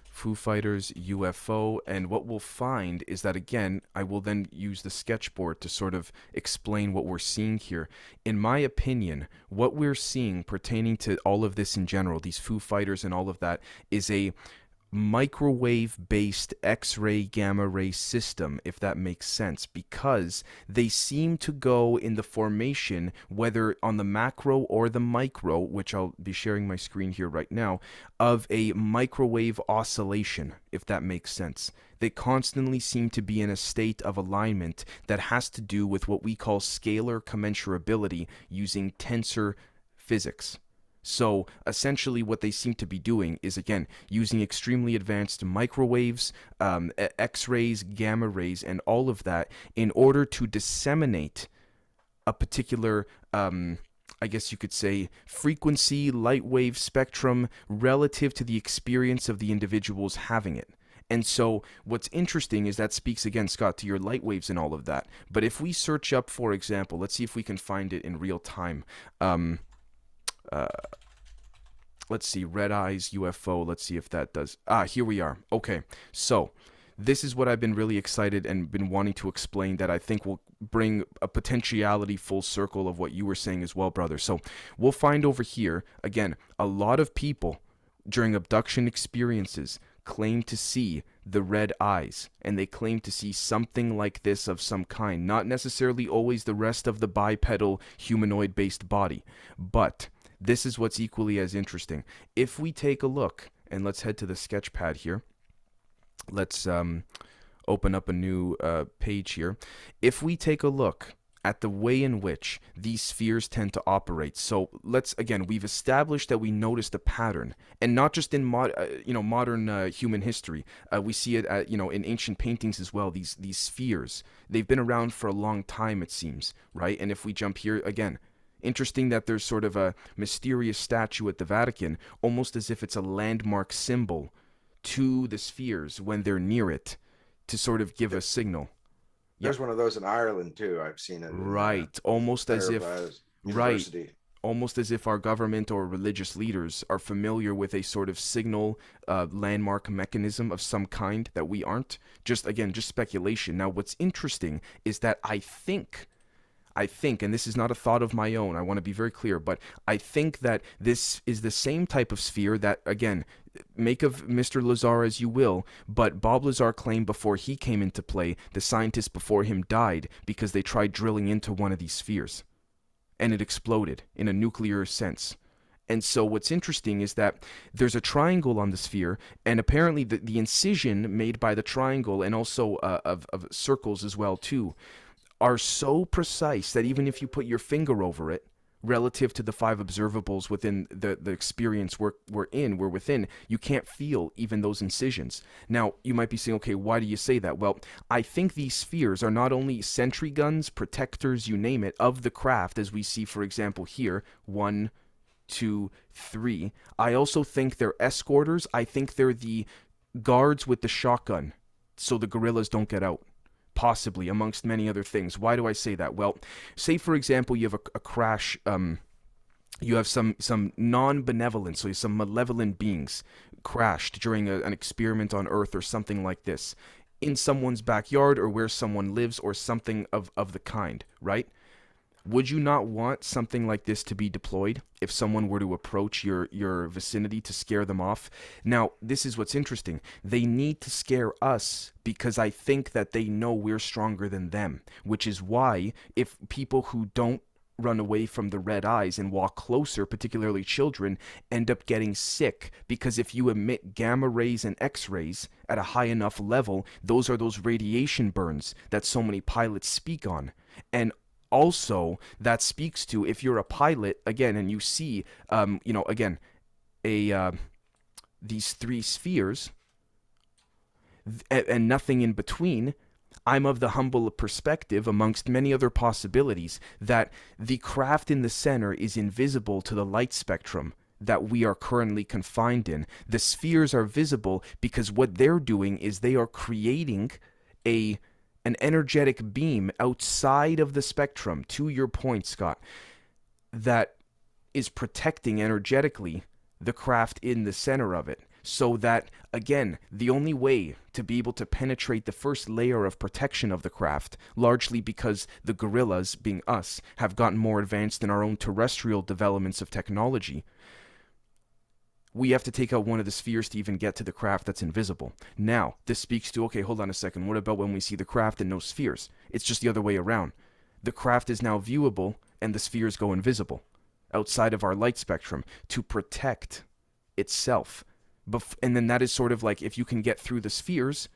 Foo Fighters UFO, and what we'll find is that, again, I will then use the sketchboard to sort of explain what we're seeing here. In my opinion, what we're seeing pertaining to all of this in general, these Foo Fighters and all of that, is a microwave-based X-ray gamma ray system, if that makes sense, because they seem to go in the formation, whether on the macro or the micro, which I'll be sharing my screen here right now, of a microwave oscillation, if that makes sense. They constantly seem to be in a state of alignment that has to do with what we call scalar commensurability using tensor physics. So essentially what they seem to be doing is, again, using extremely advanced microwaves, X-rays, gamma rays, and all of that in order to disseminate a particular, I guess you could say, frequency, light wave spectrum relative to the experience of the individuals having it. And so what's interesting is that speaks again, Scott, to your light waves and all of that. But if we search up, for example, let's see if we can find it in real time. Let's see, red eyes UFO. Let's see if that does. Here we are. Okay, so this is what I've been really excited and been wanting to explain, that I think will bring a potentiality full circle of what you were saying as well, brother. So we'll find over here, again, a lot of people during abduction experiences claim to see the red eyes, and they claim to see something like this of some kind, not necessarily always the rest of the bipedal humanoid based body, but this is what's equally as interesting. If we take a look, and let's head to the sketch pad here, let's open up a new page here. If we take a look at the way in which these spheres tend to operate. So let's, again, we've established that we noticed a pattern, and not just in modern human history. We see it in ancient paintings as well. These spheres, they've been around for a long time, it seems, right? And if we jump here again, interesting that there's sort of a mysterious statue at the Vatican, almost as if it's a landmark symbol to the spheres when they're near it, to sort of give a signal. There's one of those in Ireland too. I've seen it. Right, almost as if University. right, almost as if our government or religious leaders are familiar with a sort of signal landmark mechanism of some kind that we aren't. Just speculation. Now, what's interesting is that I think, and this is not a thought of my own, I want to be very clear, but I think that this is the same type of sphere that, again, make of Mr. Lazar as you will, but Bob Lazar claimed before he came into play, the scientists before him died because they tried drilling into one of these spheres, and it exploded in a nuclear sense. And so what's interesting is that there's a triangle on the sphere, and apparently the incision made by the triangle, and also of circles as well too, are so precise that even if you put your finger over it, relative to the 5 observables within the experience we're within, you can't feel even those incisions. Now, you might be saying, okay, why do you say that? Well, I think these spheres are not only sentry guns, protectors, you name it, of the craft, as we see, for example, here, 1, 2, 3. I also think they're escorters. I think they're the guards with the shotgun, so the guerrillas don't get out. Possibly, amongst many other things. Why do I say that? Well, say for example you have a crash, you have some non-benevolent, so some malevolent beings crashed during an experiment on Earth or something like this, in someone's backyard or where someone lives or something of the kind, right? Would you not want something like this to be deployed if someone were to approach your vicinity to scare them off? Now, this is what's interesting. They need to scare us because I think that they know we're stronger than them, which is why if people who don't run away from the red eyes and walk closer, particularly children, end up getting sick, because if you emit gamma rays and X-rays at a high enough level, those are those radiation burns that so many pilots speak on. And also, that speaks to, if you're a pilot, again, and you see, these 3 spheres, and nothing in between, I'm of the humble perspective, amongst many other possibilities, that the craft in the center is invisible to the light spectrum that we are currently confined in. The spheres are visible because what they're doing is they are creating an energetic beam outside of the spectrum, to your point, Scott, that is protecting energetically the craft in the center of it. So that, again, the only way to be able to penetrate the first layer of protection of the craft, largely because the guerrillas, being us, have gotten more advanced in our own terrestrial developments of technology, we have to take out one of the spheres to even get to the craft that's invisible. Now, this speaks to, okay, hold on a second, what about when we see the craft and no spheres? It's just the other way around. The craft is now viewable and the spheres go invisible, outside of our light spectrum, to protect itself. And then that is sort of like, if you can get through the spheres,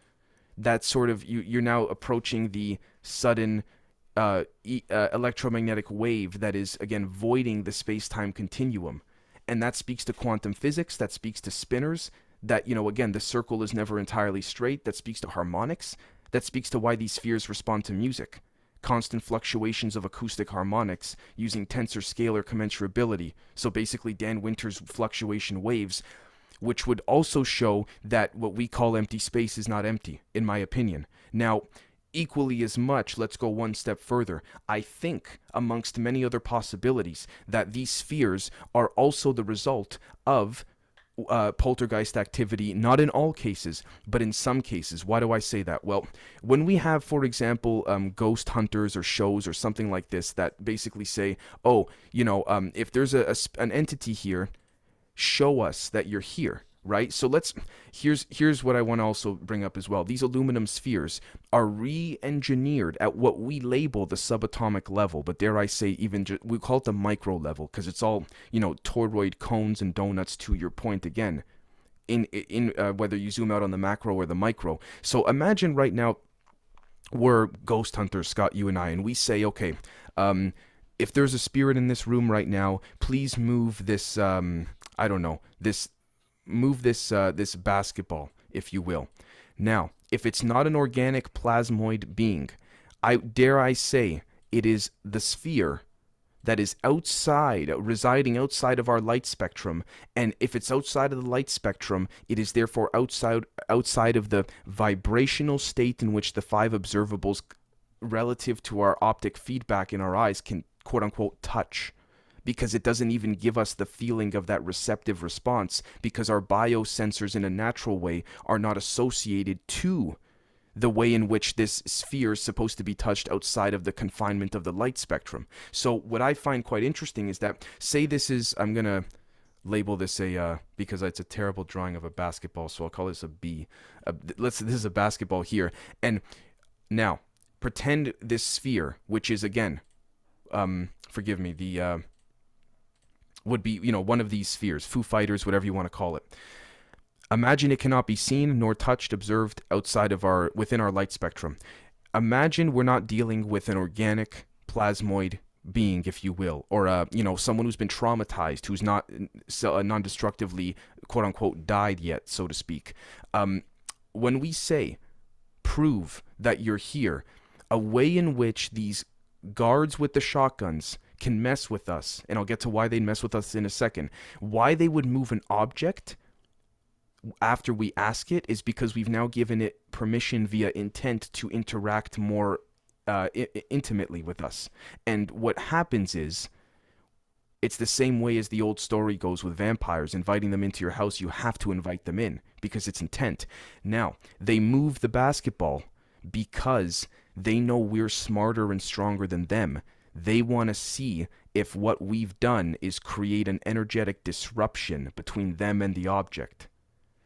that's sort of, you're now approaching the sudden electromagnetic wave that is, again, voiding the space-time continuum. And that speaks to quantum physics, that speaks to spinors, that, again, the circle is never entirely straight, that speaks to harmonics, that speaks to why these spheres respond to music. Constant fluctuations of acoustic harmonics using tensor scalar commensurability. So basically Dan Winter's fluctuation waves, which would also show that what we call empty space is not empty, in my opinion. Now, equally as much, let's go one step further. I think, amongst many other possibilities, that these spheres are also the result of poltergeist activity, not in all cases, but in some cases. Why do I say that? Well, when we have, for example, ghost hunters or shows or something like this that basically say, oh, if there's an entity here, show us that you're here, right? So here's what I want to also bring up as well. These aluminum spheres are re-engineered at what we label the subatomic level, but dare I say even we call it the micro level, because it's all toroid cones and donuts, to your point again, in whether you zoom out on the macro or the micro. So imagine right now we're ghost hunters, Scott, you and I, and we say, okay, if there's a spirit in this room right now, please move this this basketball, if you will. Now, if it's not an organic plasmoid being, I say it is the sphere that is residing outside of our light spectrum, and if it's outside of the light spectrum, it is therefore outside of the vibrational state in which the 5 observables relative to our optic feedback in our eyes can quote-unquote touch, because it doesn't even give us the feeling of that receptive response, because our biosensors in a natural way are not associated to the way in which this sphere is supposed to be touched outside of the confinement of the light spectrum. So what I find quite interesting is that, say this is, I'm going to label this because it's a terrible drawing of a basketball, so I'll call this a B. This is a basketball here. And now, pretend this sphere, which is, again, forgive me, the would be one of these spheres, Foo Fighters, whatever you want to call it. Imagine it cannot be seen nor touched, observed within our light spectrum. Imagine we're not dealing with an organic plasmoid being, if you will, or someone who's been traumatized, who's not non-destructively quote unquote died yet, so to speak. When we say prove that you're here, a way in which these guards with the shotguns can mess with us, and I'll get to why they'd mess with us in a second. Why they would move an object after we ask it is because we've now given it permission via intent to interact more intimately with us. And what happens is, it's the same way as the old story goes with vampires. Inviting them into your house, you have to invite them in because it's intent. Now, they move the basketball because they know we're smarter and stronger than them. They want to see if what we've done is create an energetic disruption between them and the object.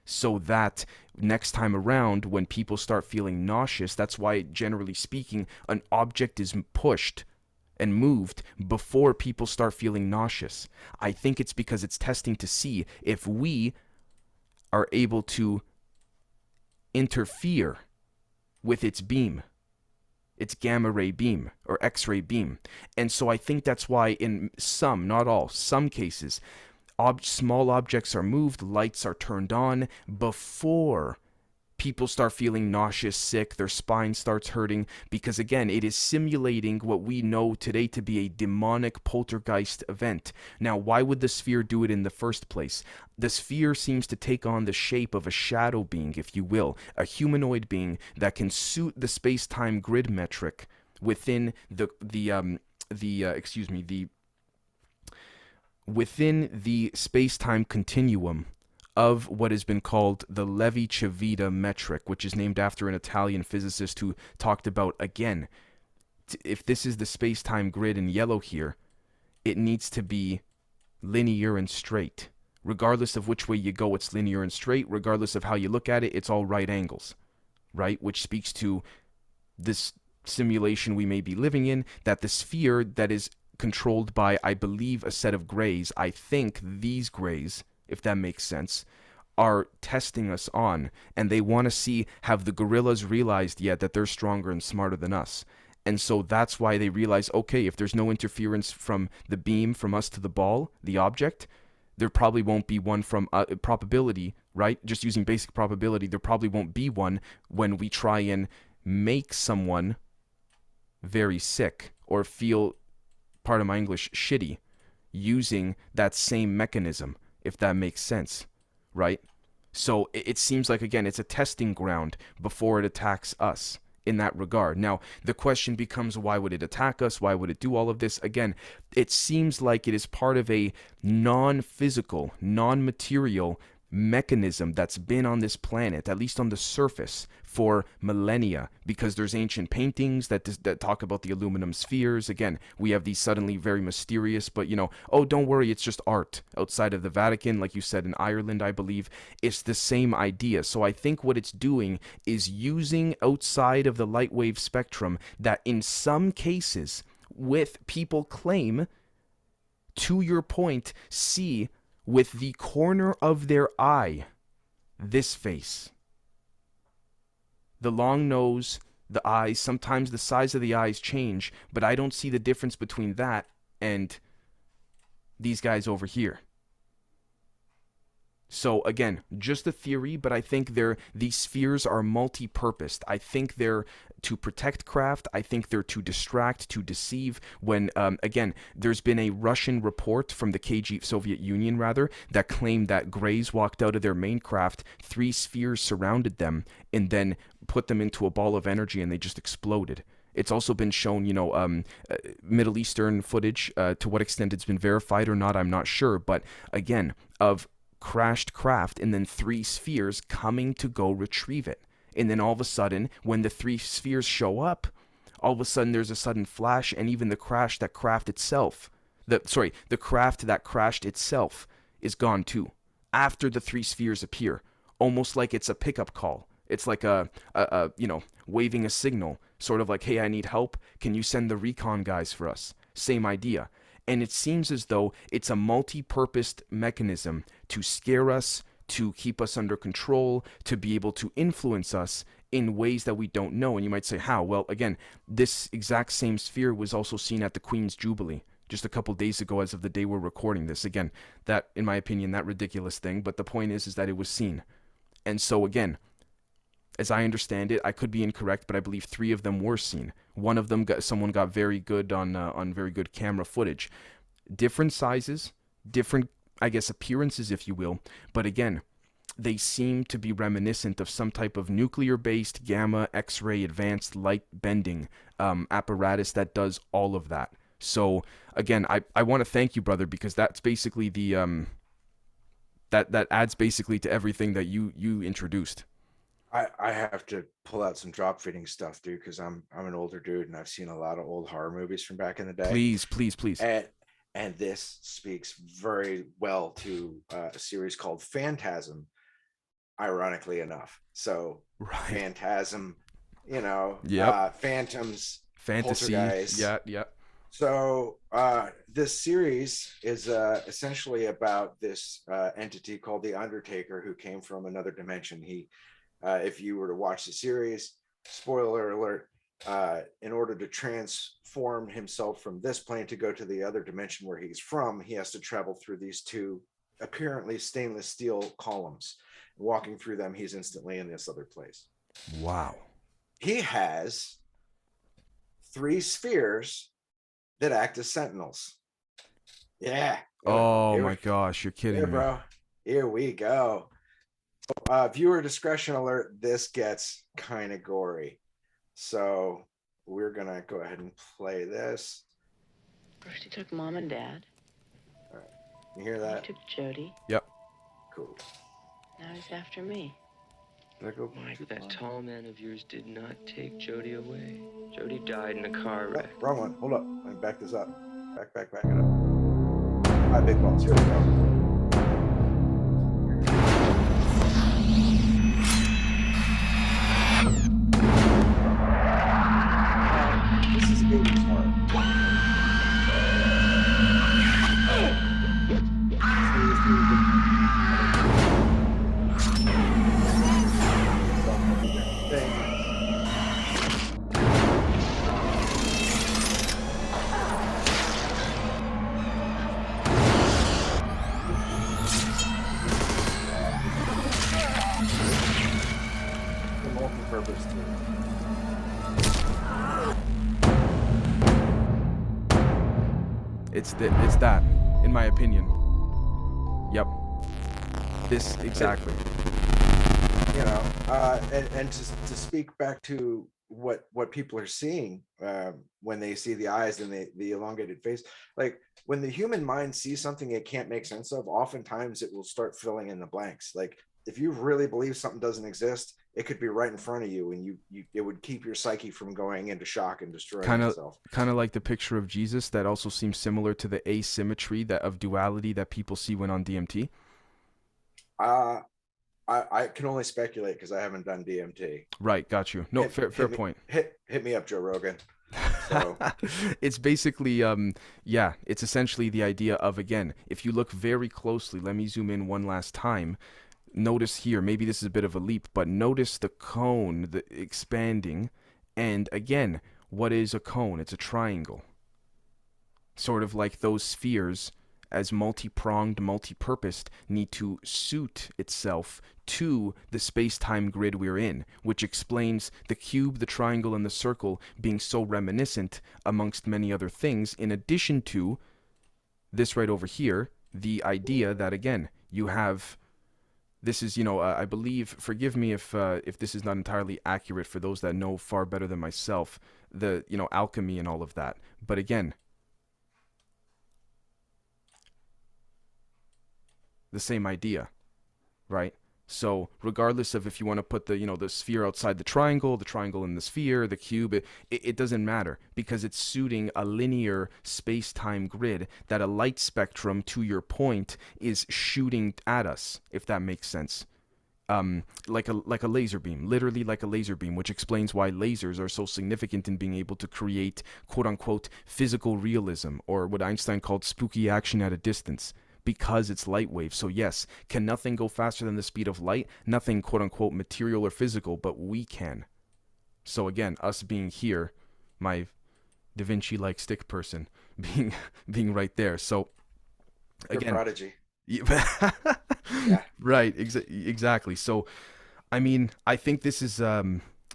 So that next time around, when people start feeling nauseous, that's why, generally speaking, an object is pushed and moved before people start feeling nauseous. I think it's because it's testing to see if we are able to interfere with its beam. It's gamma ray beam or X-ray beam. And so I think that's why in some, not all, some cases, small objects are moved, lights are turned on before people start feeling nauseous, sick, their spine starts hurting, because again, it is simulating what we know today to be a demonic poltergeist event. Now, why would the sphere do it in the first place? The sphere seems to take on the shape of a shadow being, if you will, a humanoid being that can suit the space-time grid metric within within the space-time continuum of what has been called the Levi-Civita metric, which is named after an Italian physicist who talked about, again, if this is the space-time grid in yellow here, it needs to be linear and straight. Regardless of which way you go, it's linear and straight. Regardless of how you look at it, it's all right angles, right? Which speaks to this simulation we may be living in, that the sphere that is controlled by, I believe, a set of grays, I think these grays, if that makes sense, are testing us on, and they want to see, have the gorillas realized yet that they're stronger and smarter than us? And so that's why they realize, okay, if there's no interference from the beam from us to the ball, the object, there probably won't be one from probability, right? Just using basic probability, there probably won't be one when we try and make someone very sick or feel, pardon my English, shitty, using that same mechanism, if that makes sense, right? So it seems like, again, it's a testing ground before it attacks us in that regard. Now, the question becomes, why would it attack us? Why would it do all of this? Again, it seems like it is part of a non-physical, non-material mechanism that's been on this planet, at least on the surface, for millennia, because there's ancient paintings that talk about the aluminum spheres. Again, we have these suddenly very mysterious, but oh, don't worry, it's just art outside of the Vatican, like you said, in Ireland, I believe. It's the same idea. So I think what it's doing is using outside of the light wave spectrum that in some cases, with people claim, to your point, see with the corner of their eye this face. The long nose, the eyes, sometimes the size of the eyes change, but I don't see the difference between that and these guys over here. So again, just a theory, but I think these spheres are multi-purposed. I think they're to protect craft. I think they're to distract, to deceive. When again, there's been a Russian report from the Soviet Union rather, that claimed that Greys walked out of their main craft, 3 spheres surrounded them, and then put them into a ball of energy, and they just exploded. It's also been shown, Middle Eastern footage. To what extent it's been verified or not, I'm not sure. But again, of crashed craft and then 3 spheres coming to go retrieve it. And then all of a sudden, when the 3 spheres show up, all of a sudden there's a sudden flash, and even the craft that crashed itself is gone too. After the 3 spheres appear, almost like it's a pickup call. It's like a waving a signal, sort of like, hey, I need help. Can you send the recon guys for us? Same idea. And it seems as though it's a multi-purposed mechanism to scare us, to keep us under control, to be able to influence us in ways that we don't know. And you might say, how? Well, again, this exact same sphere was also seen at the Queen's Jubilee just a couple days ago as of the day we're recording this. Again, that, in my opinion, that ridiculous thing. But the point is that it was seen. And so, again, as I understand it, I could be incorrect, but I believe 3 of them were seen. One of them, someone got very good on very good camera footage. Different sizes, different, I guess, appearances, if you will. But again, they seem to be reminiscent of some type of nuclear-based gamma X-ray advanced light bending apparatus that does all of that. So again, I want to thank you, brother, because that's basically the that adds basically to everything that you introduced. I have to pull out some drop feeding stuff, dude, because I'm an older dude and I've seen a lot of old horror movies from back in the day. Please. And this speaks very well to a series called Phantasm, ironically enough. So right. Phantasm, Phantoms, fantasy. Poltergeist. Yeah. So this series is essentially about this entity called the Undertaker, who came from another dimension. He if you were to watch the series, spoiler alert, in order to transform himself from this plane to go to the other dimension where he's from, he has to travel through these 2 apparently stainless steel columns. Walking through them, he's instantly in this other place. Wow. He has 3 spheres that act as sentinels. Yeah. Oh my gosh, you're kidding me, bro. Here we go. Viewer discretion alert, this gets kind of gory. So we're going to go ahead and play this. First he took Mom and Dad. All right. You hear that? He took Jody. Yep. Cool. Now he's after me. That tall man of yours did not take Jody away. Jody died in a car wreck. Wrong one. Hold up. Let me back this up. Back it up. All right, big balls. Here we go. It's that, in my opinion. Yep. This exactly. And to speak back to what people are seeing when they see the eyes and the elongated face. Like when the human mind sees something it can't make sense of, oftentimes it will start filling in the blanks. Like if you really believe something doesn't exist, it could be right in front of you, and you it would keep your psyche from going into shock and destroying kind of itself. kind of like the picture of Jesus that also seems similar to the asymmetry that of duality that people see when on DMT. uh I can only speculate because I haven't done DMT. Right, got you. No, fair Me, point. hit me up, Joe Rogan. So It's basically yeah, it's essentially the idea of, again, if you look very closely, let me zoom in one last time. Notice here, maybe this is a bit of a leap, but notice the cone, the expanding. And again, what is a cone? It's a triangle. Sort of like those spheres, as multi-pronged, multi-purposed, need to suit itself to the space-time grid we're in, which explains the cube, the triangle, and the circle being so reminiscent amongst many other things, in addition to this right over here, the idea that, again, you have... This is, I believe, forgive me if this is not entirely accurate for those that know far better than myself, the, alchemy and all of that. But again, the same idea, right? So regardless of if you want to put the, the sphere outside the triangle in the sphere, the cube, it doesn't matter, because it's suiting a linear space-time grid that a light spectrum, to your point, is shooting at us, if that makes sense. Like a laser beam, literally like a laser beam, which explains why lasers are so significant in being able to create quote-unquote physical realism, or what Einstein called spooky action at a distance, because it's light waves. So yes, can nothing go faster than the speed of light? Nothing quote-unquote material or physical, but we can. So again, us being here, my Da Vinci-like stick person being right there. So you're again, a prodigy. yeah. Yeah. Right, exactly. So I mean, I think this is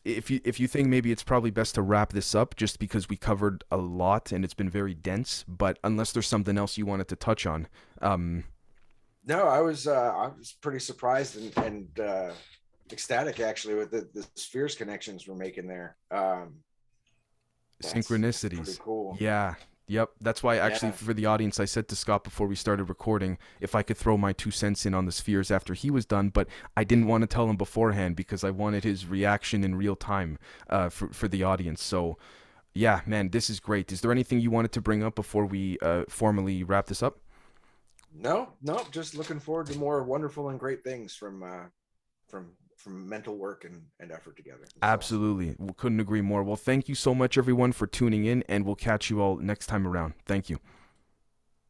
if you think maybe it's probably best to wrap this up, just because we covered a lot and it's been very dense, but unless there's something else you wanted to touch on. No, I was pretty surprised and ecstatic actually with the spheres connections we're making there. That's Synchronicities. pretty cool. Yeah. Yep. That's why actually, Yeah. for the audience, I said to Scott before we started recording if I could throw my 2 cents in on the spheres after he was done, but I didn't want to tell him beforehand because I wanted his reaction in real time for the audience. So yeah, man, this is great. Is there anything you wanted to bring up before we formally wrap this up? No, just looking forward to more wonderful and great things from mental work and effort together. So, Absolutely. Couldn't agree more. Well, thank you so much, everyone, for tuning in, and we'll catch you all next time around. Thank you.